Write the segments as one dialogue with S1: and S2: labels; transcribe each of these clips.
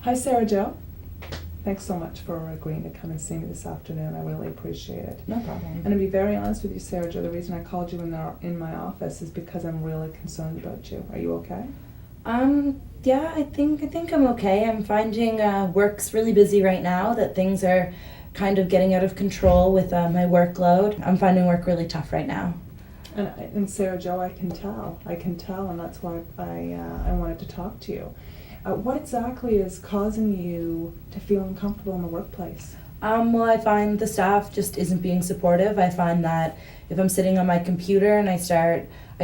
S1: Hi, Sarah Jo. Thanks so much for agreeing to come and see me this afternoon. I really appreciate it.
S2: No problem.
S1: And to be very honest with you, Sarah Jo, the reason I called you in my office is because I'm really concerned about you. Are you okay?
S2: Yeah, I think I'm okay. I'm finding work's really busy right now, that things are kind of getting out of control with my workload. I'm finding work really tough right now.
S1: And Sarah Jo, I can tell, and that's why I wanted to talk to you. What exactly is causing you to feel uncomfortable in the workplace?
S2: Well, I find the staff just isn't being supportive. I find that if I'm sitting on my computer and I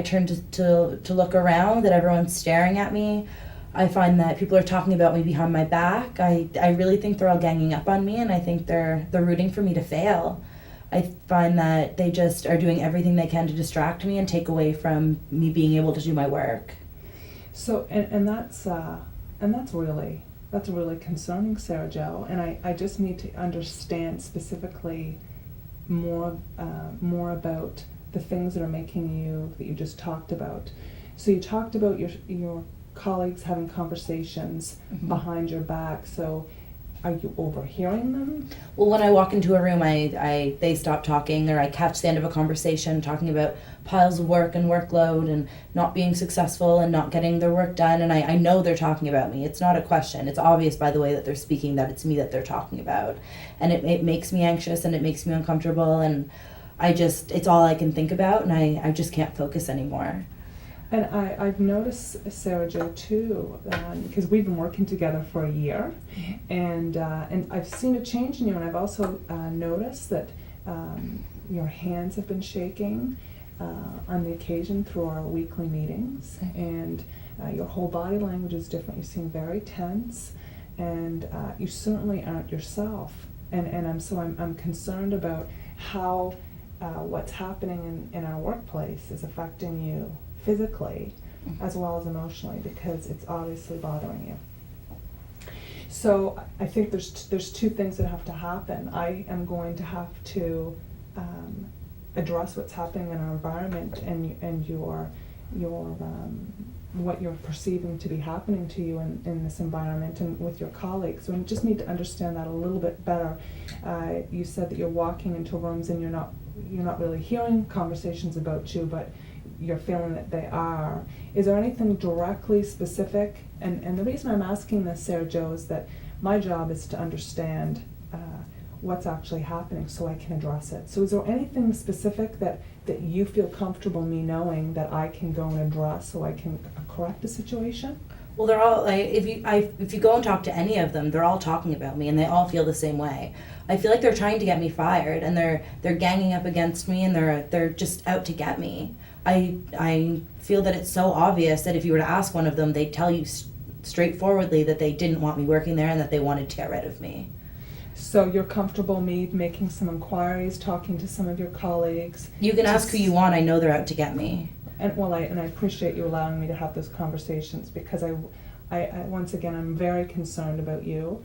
S2: turn to look around, that everyone's staring at me. I find that people are talking about me behind my back. I really think they're all ganging up on me, and I think they're rooting for me to fail. I find that they just are doing everything they can to distract me and take away from me being able to do my work.
S1: So, and that's really concerning, Sarah Jo. And I just need to understand specifically more about the things that are making that you just talked about. So you talked about your colleagues having conversations behind your back. So are you overhearing them?
S2: Well, when I walk into a room, they stop talking, or I catch the end of a conversation talking about piles of work and workload and not being successful and not getting their work done, and I know they're talking about me. It's not a question. It's obvious by the way that they're speaking that it's me that they're talking about. And it makes me anxious and it makes me uncomfortable, and it's all I can think about, and I just can't focus anymore.
S1: And I've noticed, Sarah Jo, too, because we've been working together for a year, and I've seen a change in you, and I've also noticed that your hands have been shaking on the occasion through our weekly meetings, and your whole body language is different. You seem very tense, and you certainly aren't yourself. And I'm concerned about how what's happening in our workplace is affecting you physically as well as emotionally, because it's obviously bothering you. So I think there's two things that have to happen. I am going to have to address what's happening in our environment and your what you're perceiving to be happening to you in this environment and with your colleagues. So I just need to understand that a little bit better. You said that you're walking into rooms and you're not really hearing conversations about you, but you're feeling that they are. Is there anything directly specific? And the reason I'm asking this, Sarah Jo, is that my job is to understand what's actually happening so I can address it. So is there anything specific that you feel comfortable me knowing that I can go and address so I can correct the situation?
S2: Well, they're all, if you go and talk to any of them, they're all talking about me, and they all feel the same way. I feel like they're trying to get me fired, and they're ganging up against me, and they're just out to get me. I feel that it's so obvious that if you were to ask one of them, they'd tell you straightforwardly that they didn't want me working there and that they wanted to get rid of me.
S1: So you're comfortable me making some inquiries, talking to some of your colleagues?
S2: You can ask who you want. I know they're out to get me.
S1: And I appreciate you allowing me to have those conversations, because I once again, I'm very concerned about you.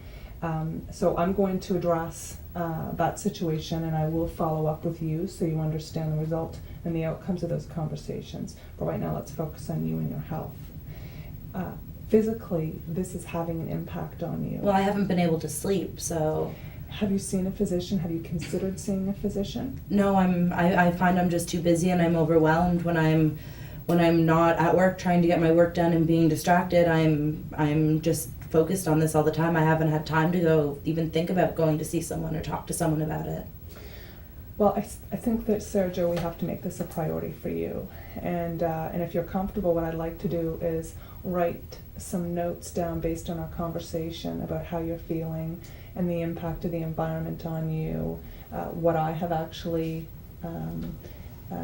S1: So I'm going to address that situation, and I will follow up with you so you understand the result and the outcomes of those conversations. But right now, let's focus on you and your health. Physically, this is having an impact on you.
S2: Well, I haven't been able to sleep, so.
S1: Have you seen a physician? Have you considered seeing a physician?
S2: No, I find I'm just too busy, and I'm overwhelmed when I'm not at work trying to get my work done and being distracted. I'm just focused on this all the time. I haven't had time to go even think about going to see someone or talk to someone about it.
S1: Well, I think that, Sarah Jo, we have to make this a priority for you. And if you're comfortable, what I'd like to do is write some notes down based on our conversation about how you're feeling and the impact of the environment on you, what I have actually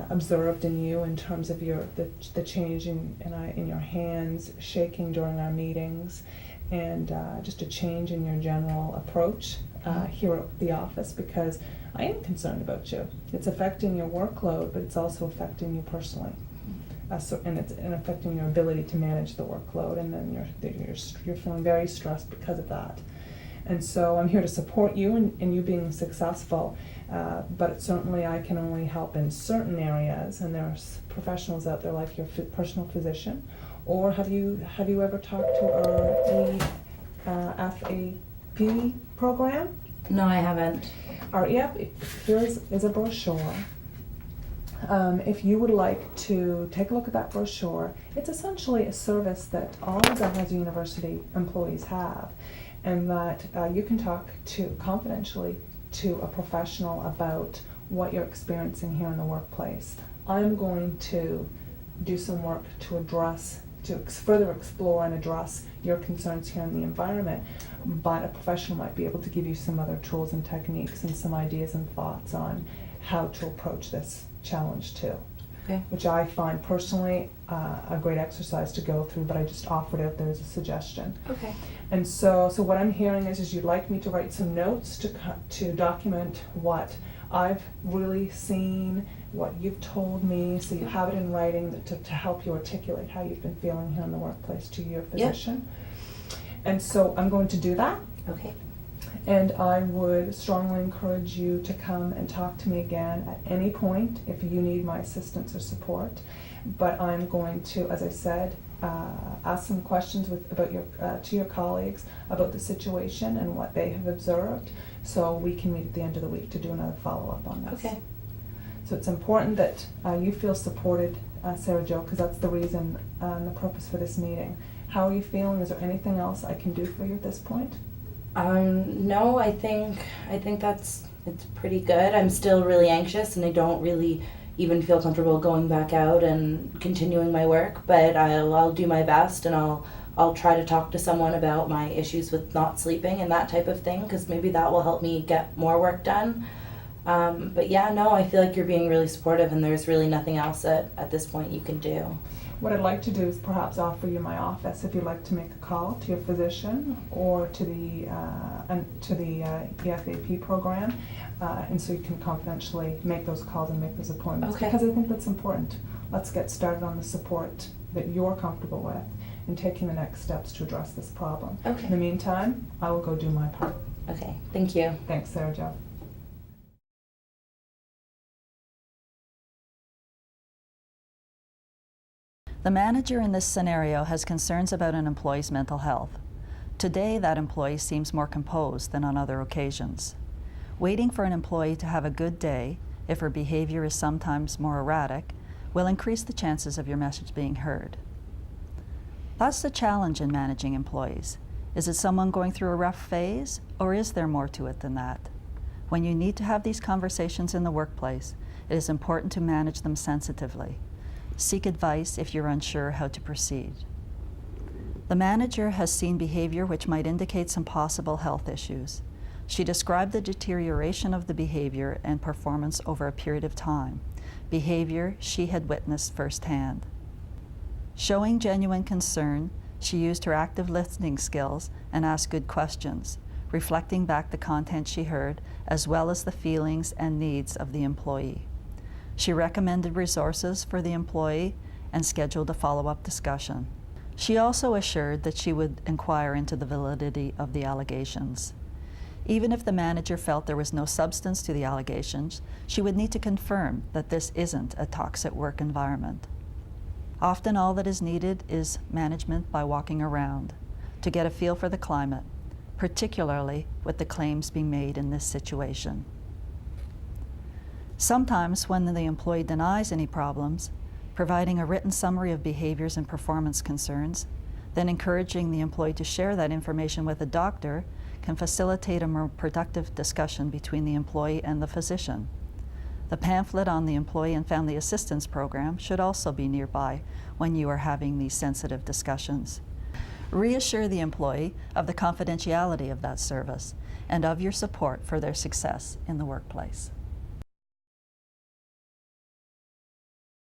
S1: observed in you in terms of the change in your hands shaking during our meetings, and just a change in your general approach here at the office, because I am concerned about you. It's affecting your workload, but it's also affecting you personally. And it's affecting your ability to manage the workload, and then you're feeling very stressed because of that. And so I'm here to support you in you being successful, but certainly I can only help in certain areas, and there's professionals out there like your personal physician. Or have you ever talked to FAP program?
S2: No, I haven't.
S1: Yep, here is a brochure. If you would like to take a look at that brochure, it's essentially a service that all Dalhousie University employees have, and that you can talk to confidentially to a professional about what you're experiencing here in the workplace. I'm going to do some work to address, to further explore and address your concerns here in the environment, but a professional might be able to give you some other tools and techniques and some ideas and thoughts on how to approach this challenge too.
S2: Okay.
S1: Which I find personally a great exercise to go through, but I just offered it there as a suggestion.
S2: Okay.
S1: And so what I'm hearing is you'd like me to write some notes to document what I've really seen, what you've told me, so you have it in writing to help you articulate how you've been feeling here in the workplace to your physician. Yep. And so I'm going to do that.
S2: Okay.
S1: And I would strongly encourage you to come and talk to me again at any point if you need my assistance or support. But I'm going to, as I said, ask some questions to your colleagues about the situation and what they have observed, so we can meet at the end of the week to do another follow-up on this.
S2: Okay.
S1: So it's important that you feel supported, Sarah Jo, because that's the reason and the purpose for this meeting. How are you feeling? Is there anything else I can do for you at this point?
S2: No, I think it's pretty good. I'm still really anxious, and I don't really even feel comfortable going back out and continuing my work, but I'll do my best, and I'll try to talk to someone about my issues with not sleeping and that type of thing, because maybe that will help me get more work done. But yeah, no, I feel like you're being really supportive, and there's really nothing else at this point you can do.
S1: What I'd like to do is perhaps offer you my office if you'd like to make a call to your physician or to the EFAP program, and so you can confidentially make those calls and make those appointments.
S2: Okay.
S1: Because I think that's important. Let's get started on the support that you're comfortable with and taking the next steps to address this problem.
S2: Okay.
S1: In the meantime, I will go do my part.
S2: Okay, thank you.
S1: Thanks, Sarah Jo.
S3: The manager in this scenario has concerns about an employee's mental health. Today, that employee seems more composed than on other occasions. Waiting for an employee to have a good day, if her behavior is sometimes more erratic, will increase the chances of your message being heard. That's the challenge in managing employees. Is it someone going through a rough phase, or is there more to it than that? When you need to have these conversations in the workplace, it is important to manage them sensitively. Seek advice if you're unsure how to proceed. The manager has seen behavior which might indicate some possible health issues. She described the deterioration of the behavior and performance over a period of time, behavior she had witnessed firsthand. Showing genuine concern, she used her active listening skills and asked good questions, reflecting back the content she heard as well as the feelings and needs of the employee. She recommended resources for the employee and scheduled a follow-up discussion. She also assured that she would inquire into the validity of the allegations. Even if the manager felt there was no substance to the allegations, she would need to confirm that this isn't a toxic work environment. Often all that is needed is management by walking around to get a feel for the climate, particularly with the claims being made in this situation. Sometimes when the employee denies any problems, providing a written summary of behaviors and performance concerns, then encouraging the employee to share that information with a doctor can facilitate a more productive discussion between the employee and the physician. The pamphlet on the Employee and Family Assistance Program should also be nearby when you are having these sensitive discussions. Reassure the employee of the confidentiality of that service and of your support for their success in the workplace.